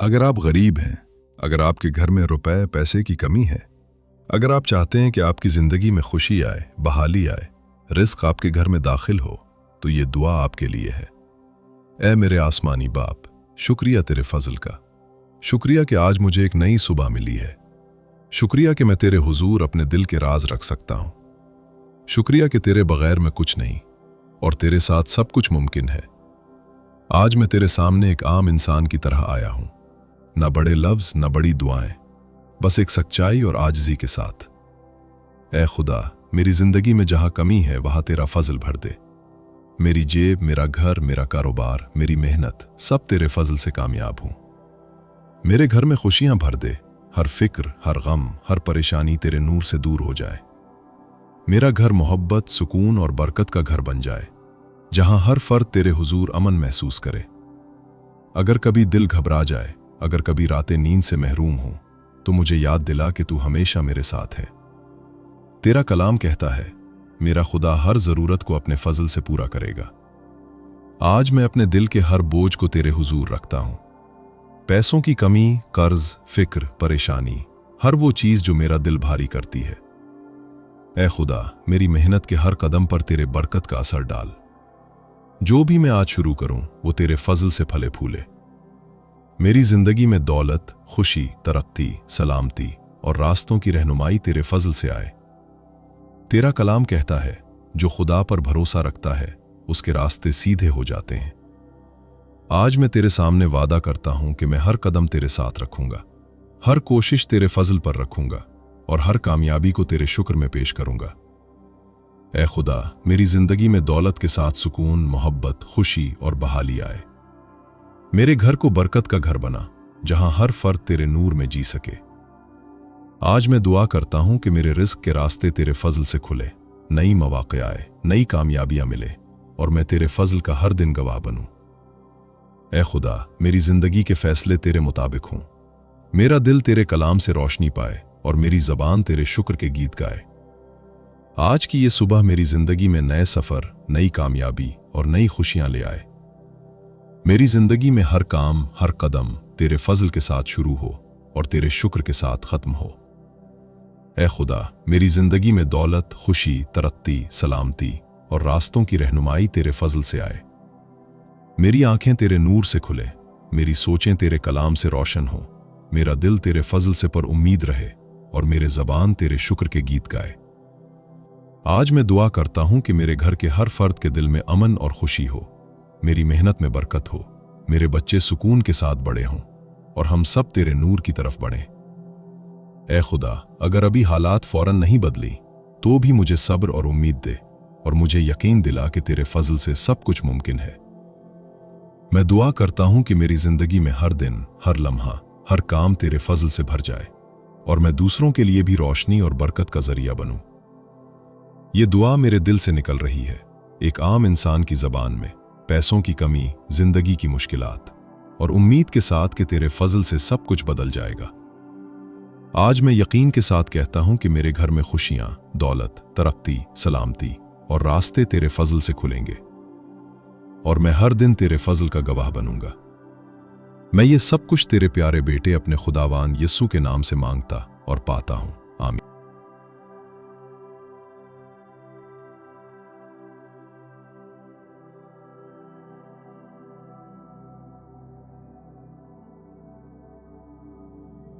अगर आप गरीब हैं, अगर आपके घर में रुपए पैसे की कमी है, अगर आप चाहते हैं कि आपकी ज़िंदगी में खुशी आए, बहाली आए, रिस्क आपके घर में दाखिल हो, तो ये दुआ आपके लिए है। ऐ मेरे आसमानी बाप, शुक्रिया तेरे फजल का, शुक्रिया कि आज मुझे एक नई सुबह मिली है, शुक्रिया कि मैं तेरे हुजूर अपने दिल के राज रख सकता हूँ, शुक्रिया कि तेरे बगैर मैं कुछ नहीं और तेरे साथ सब कुछ मुमकिन है। आज मैं तेरे सामने एक आम इंसान की तरह आया हूँ, न बड़े लफ्ज न बड़ी दुआएं, बस एक सच्चाई और आजिज़ी के साथ। ऐ खुदा, मेरी जिंदगी में जहां कमी है वहां तेरा फजल भर दे। मेरी जेब, मेरा घर, मेरा कारोबार, मेरी मेहनत सब तेरे फजल से कामयाब हूं। मेरे घर में खुशियां भर दे, हर फिक्र, हर गम, हर परेशानी तेरे नूर से दूर हो जाए। मेरा घर मोहब्बत, सुकून और बरकत का घर बन जाए, जहां हर फर्द तेरे हुजूर अमन महसूस करे। अगर कभी दिल घबरा जाए, अगर कभी रातें नींद से महरूम हो, तो मुझे याद दिला कि तू हमेशा मेरे साथ है। तेरा कलाम कहता है, मेरा खुदा हर जरूरत को अपने फजल से पूरा करेगा। आज मैं अपने दिल के हर बोझ को तेरे हुजूर रखता हूं। पैसों की कमी, कर्ज, फिक्र, परेशानी, हर वो चीज जो मेरा दिल भारी करती है। ऐ खुदा, मेरी मेहनत के हर कदम पर तेरे बरकत का असर डाल। जो भी मैं आज शुरू करूं वो तेरे फजल से फले फूले। मेरी जिंदगी में दौलत, खुशी, तरक्की, सलामती और रास्तों की रहनुमाई तेरे फजल से आए। तेरा कलाम कहता है, जो खुदा पर भरोसा रखता है उसके रास्ते सीधे हो जाते हैं। आज मैं तेरे सामने वादा करता हूं कि मैं हर कदम तेरे साथ रखूंगा, हर कोशिश तेरे फजल पर रखूंगा और हर कामयाबी को तेरे शुक्र में पेश करूंगा। ऐ खुदा, मेरी जिंदगी में दौलत के साथ सुकून, मोहब्बत, खुशी और बहाली आए। मेरे घर को बरकत का घर बना, जहां हर फर्द तेरे नूर में जी सके। आज मैं दुआ करता हूं कि मेरे रिस्क के रास्ते तेरे फजल से खुले, नई मौके आए, नई कामयाबियां मिले और मैं तेरे फजल का हर दिन गवाह बनूं। ऐ खुदा, मेरी जिंदगी के फैसले तेरे मुताबिक हों, मेरा दिल तेरे कलाम से रोशनी पाए और मेरी जबान तेरे शुक्र के गीत गाए। आज की ये सुबह मेरी जिंदगी में नए सफर, नई कामयाबी और नई खुशियां ले आए। मेरी जिंदगी में हर काम, हर कदम तेरे फजल के साथ शुरू हो और तेरे शुक्र के साथ खत्म हो। ऐ खुदा, मेरी जिंदगी में दौलत, खुशी, तरक्की, सलामती और रास्तों की रहनुमाई तेरे फजल से आए। मेरी आंखें तेरे नूर से खुले, मेरी सोचें तेरे कलाम से रोशन हो, मेरा दिल तेरे फजल से पर उम्मीद रहे और मेरे जबान तेरे शुक्र के गीत गाए। आज मैं दुआ करता हूं कि मेरे घर के हर फर्द के दिल में अमन और खुशी हो, मेरी मेहनत में बरकत हो, मेरे बच्चे सुकून के साथ बड़े हों और हम सब तेरे नूर की तरफ बढ़ें। ऐ खुदा, अगर अभी हालात फौरन नहीं बदली तो भी मुझे सब्र और उम्मीद दे और मुझे यकीन दिला कि तेरे फजल से सब कुछ मुमकिन है। मैं दुआ करता हूं कि मेरी जिंदगी में हर दिन, हर लम्हा, हर काम तेरे फजल से भर जाए और मैं दूसरों के लिए भी रोशनी और बरकत का जरिया बनूं। ये दुआ मेरे दिल से निकल रही है, एक आम इंसान की जबान में, पैसों की कमी, जिंदगी की मुश्किलात और उम्मीद के साथ कि तेरे फजल से सब कुछ बदल जाएगा। आज मैं यकीन के साथ कहता हूं कि मेरे घर में खुशियां, दौलत, तरक्की, सलामती और रास्ते तेरे फजल से खुलेंगे और मैं हर दिन तेरे फजल का गवाह बनूंगा। मैं ये सब कुछ तेरे प्यारे बेटे अपने खुदावान यस्सु के नाम से मांगता और पाता हूं। आमीन।